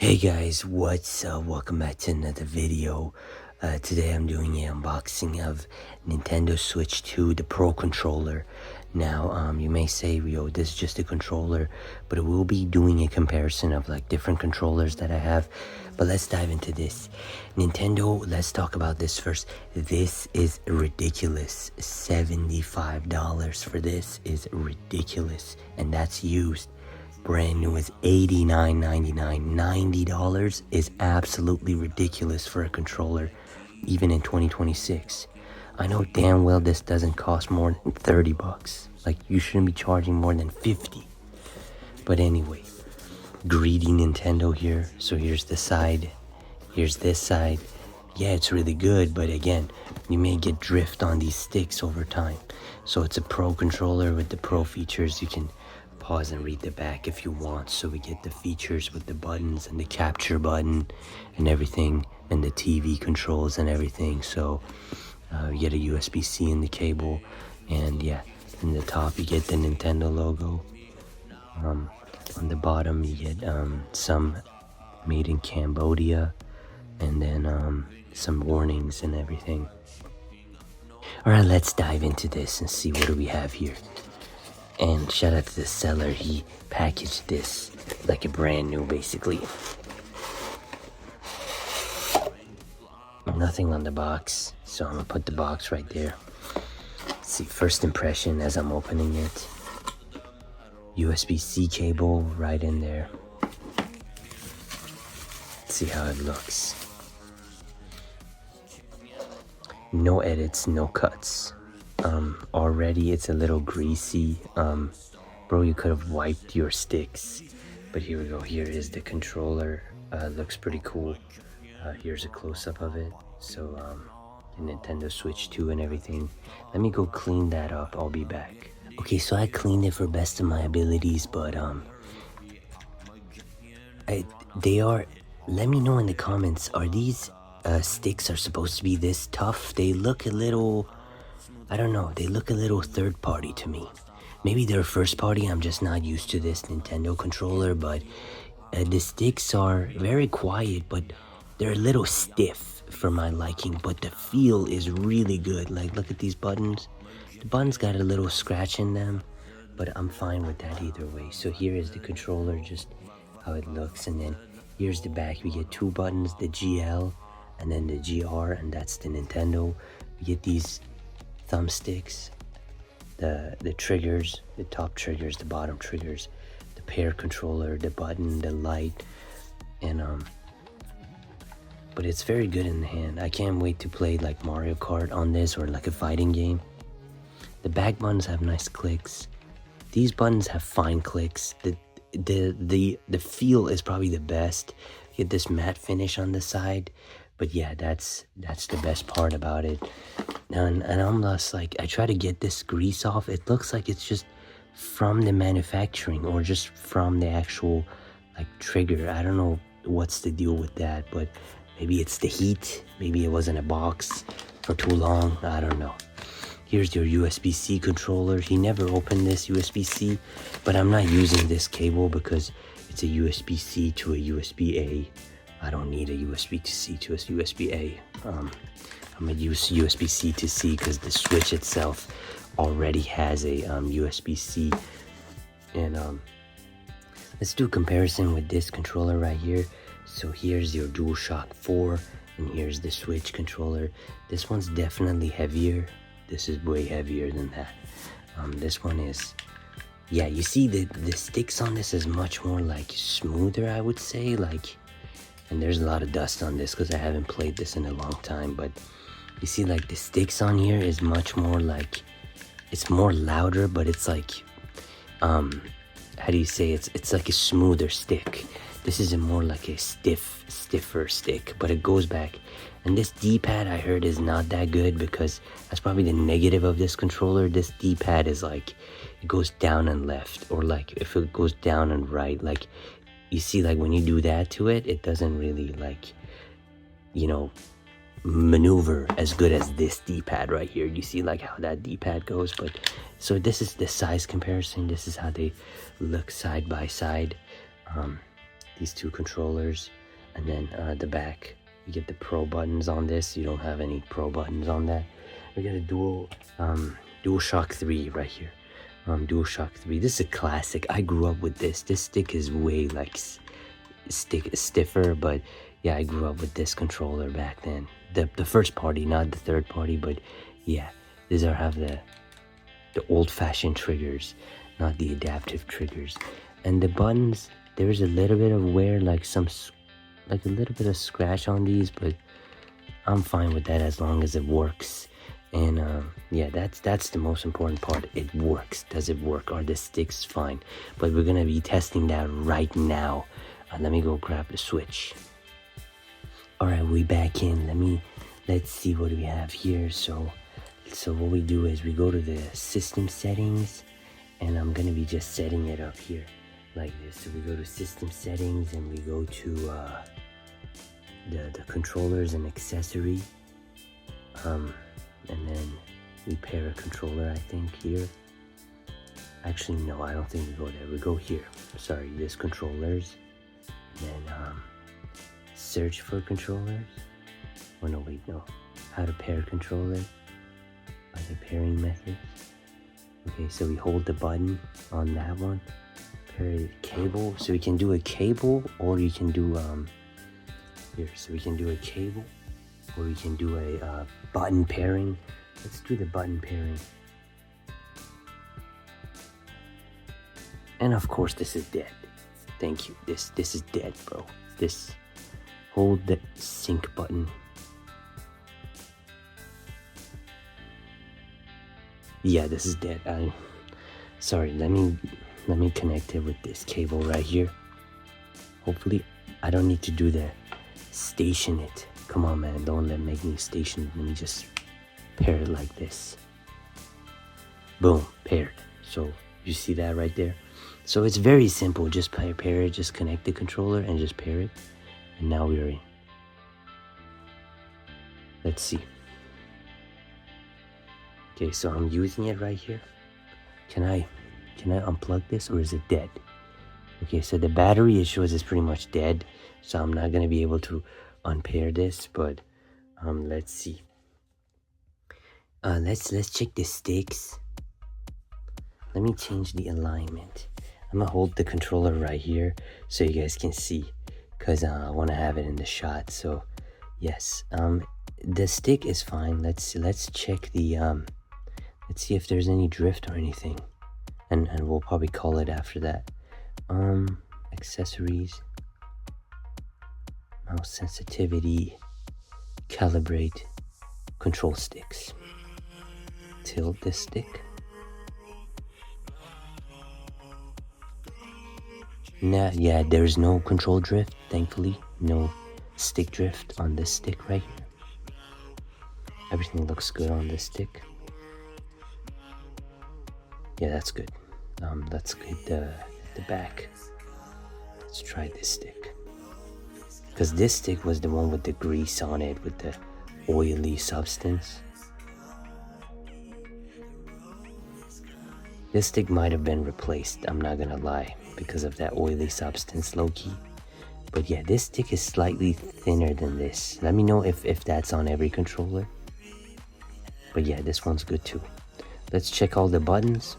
Hey guys, what's up? Welcome back to another video. Today I'm doing an unboxing of Nintendo Switch 2, the Pro Controller. Now, you may say, yo, this is just a controller, but we'll be doing a comparison of like different controllers that I have. But let's dive into this. Nintendo, let's talk about this first. This is ridiculous. $75 for this is ridiculous, and that's used. Brand new is $89.99. $90 is absolutely ridiculous for a controller, even in 2026. I know damn well this doesn't cost more than 30 bucks. Like, you shouldn't be charging more than 50. But anyway, greedy Nintendo here. So here's the side. Here's this side. Yeah, it's really good, but again, you may get drift on these sticks over time. So it's a Pro controller with the Pro features. You can pause and read the back if you want. So we get the features with the buttons and the capture button and everything, and the TV controls and everything. So you get a USB-C in the cable, and yeah, in the top you get the Nintendo logo. On the bottom you get some made in Cambodia, and then some warnings and everything. Alright, let's dive into this and see what do we have here. And shout out to the seller, he packaged this like a brand new, basically. Nothing on the box, so I'm gonna put the box right there. Let's see, first impression as I'm opening it. USB-C cable right in there. Let's see how it looks. No edits, no cuts. Already it's a little greasy. Bro, you could have wiped your sticks. But here we go. Here is the controller. Looks pretty cool. Here's a close-up of it. So the Nintendo Switch 2 and everything. Let me go clean that up. I'll be back. Okay, so I cleaned it for best of my abilities, but they are. Let me know in the comments. Are these sticks are supposed to be this tough? They look a little, I don't know, they look a little third party to me. Maybe they're first party, I'm just not used to this Nintendo controller, but the sticks are very quiet, but they're a little stiff for my liking, but the feel is really good. Like, look at these buttons. The buttons got a little scratch in them, but I'm fine with that either way. So here is the controller, just how it looks, and then here's the back. We get two buttons, the GL and then the GR, and that's the Nintendo. We get these thumbsticks, the triggers, the top triggers, the bottom triggers, the pair controller, the button, the light, and but it's very good in the hand. I can't wait to play like Mario Kart on this, or like a fighting game. The back buttons have nice clicks. These buttons have fine clicks. The feel is probably the best. You get this matte finish on the side. But yeah, that's the best part about it. And I'm just like, I try to get this grease off. It looks like it's just from the manufacturing, or just from the actual like trigger. I don't know what's the deal with that, but maybe it's the heat. Maybe it was in a box for too long. I don't know. Here's your USB-C controller. He never opened this USB-C, but I'm not using this cable because it's a USB-C to a USB-A. I don't need a USB-C to a USB-A. I'm gonna use USB-C to C because the Switch itself already has a USB-C. And let's do a comparison with this controller right here. So here's your DualShock 4, and here's the Switch controller. This one's definitely heavier. This is way heavier than that. This one is, yeah, you see the sticks on this is much more like smoother, I would say, like. And there's a lot of dust on this because I haven't played this in a long time, but you see like the sticks on here is much more like, it's more louder, but it's like, how do you say, it's like a smoother stick. This is a more like a stiffer stick, but it goes back. And this D-pad I heard is not that good, because that's probably the negative of this controller. This D-pad is like, it goes down and left, or like if it goes down and right, like, you see, like when you do that to it, it doesn't really like, you know, maneuver as good as this D-pad right here. You see like how that D-pad goes. But so this is the size comparison. This is how they look side by side. these two controllers, and then the back. You get the Pro buttons on this. You don't have any Pro buttons on that. We got a DualShock 3 right here. DualShock 3. This is a classic. I grew up with this. This stick is way like stiffer, but yeah, I grew up with this controller back then. The first party, not the third party, but yeah, these have the old-fashioned triggers, not the adaptive triggers. And the buttons, there's a little bit of wear, like a little bit of scratch on these, but I'm fine with that as long as it works. And yeah, that's the most important part. It works. Does it work? Are the sticks fine? But we're gonna be testing that right now. Let me go grab the switch. All right, we back in. Let's see what we have here. So what we do is we go to the system settings, and I'm gonna be just setting it up here like this. So we go to system settings, and we go to the controllers and accessory, and then we pair a controller, I think, here. Actually, no, I don't think we go there. We go here. Sorry, this controllers, and then search for controllers. Oh no, wait, no. How to pair controller. Other pairing methods. Okay, so we hold the button on that one. Pair the cable. So we can do a cable, or you can do here. So we can do a cable, or we can do a button pairing. Let's do the button pairing. And of course, this is dead. Thank you. This is dead, bro. This, hold the sync button. Yeah, this is dead. Sorry. Let me connect it with this cable right here. Hopefully, I don't need to do the station it. Come on, man. Don't make me station it. Let me just pair it like this. Boom, paired. So you see that right there? So it's very simple. Just pair it. Just connect the controller and just pair it. And now we're in. Let's see. Okay, so I'm using it right here. Can I unplug this, or is it dead? Okay, so the battery, it shows is pretty much dead. So I'm not gonna be able to unpair this, but let's see. Let's check the sticks. Let me change the alignment. I'm gonna hold the controller right here so you guys can see, because I want to have it in the shot. So yes, the stick is fine. Let's check the let's see if there's any drift or anything, and we'll probably call it after that. Accessories, mouse sensitivity, calibrate, control sticks. Tilt this stick. Nah, yeah, there's no control drift, thankfully. No stick drift on this stick right here. Everything looks good on this stick. Yeah, that's good. Let's get the back. Let's try this stick. Because this stick was the one with the grease on it, with the oily substance. This stick might have been replaced, I'm not gonna lie, because of that oily substance, low-key. But yeah, this stick is slightly thinner than this. Let me know if that's on every controller. But yeah, this one's good too. Let's check all the buttons.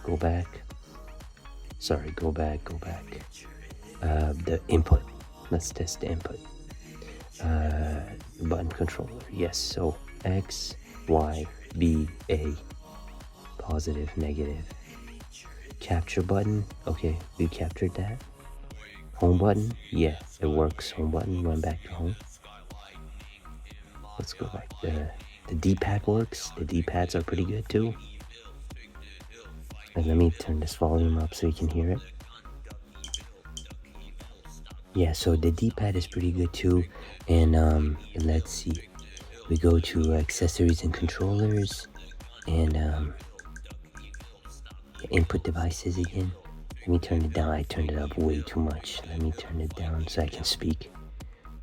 Go back. Sorry, go back. The input. Let's test the input. Button controller. Yes, so X, Y, B, A. Positive, negative. Capture button. Okay, we captured that. Home button. Yeah, it works. Home button. Went back to home. Let's go back. The D-pad works. The D-pads are pretty good too. And let me turn this volume up so you can hear it. Yeah, so the D-pad is pretty good too. And let's see. We go to accessories and controllers, and input devices again. Let me turn it down. I turned it up way too much. Let me turn it down so I can speak.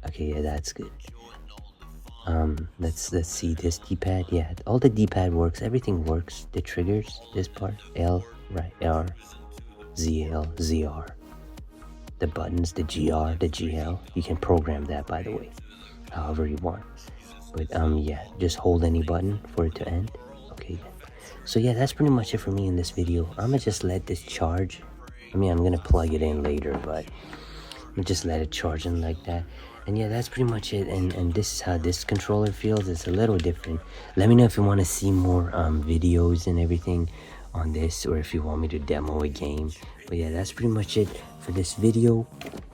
Okay, yeah, that's good. Let's see this D-pad. Yeah, all the D-pad works. Everything works. The triggers, this part, L, right, R, Z, L, Z, R. the buttons, the GR, the GL. You can program that, by the way, however you want. But yeah, just hold any button for it to end. Okay then. So yeah, that's pretty much it for me in this video. I'm gonna just let this charge. I mean, I'm gonna plug it in later, but I'm gonna just let it charge in like that. And yeah, that's pretty much it. And this is how this controller feels. It's a little different. Let me know if you want to see more videos and everything on this, or if you want me to demo a game. But yeah, that's pretty much it for this video.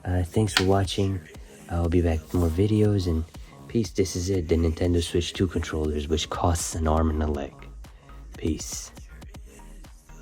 Thanks for watching. I'll be back with more videos, and peace. This is it, the Nintendo Switch 2 controllers, which costs an arm and a leg. Peace.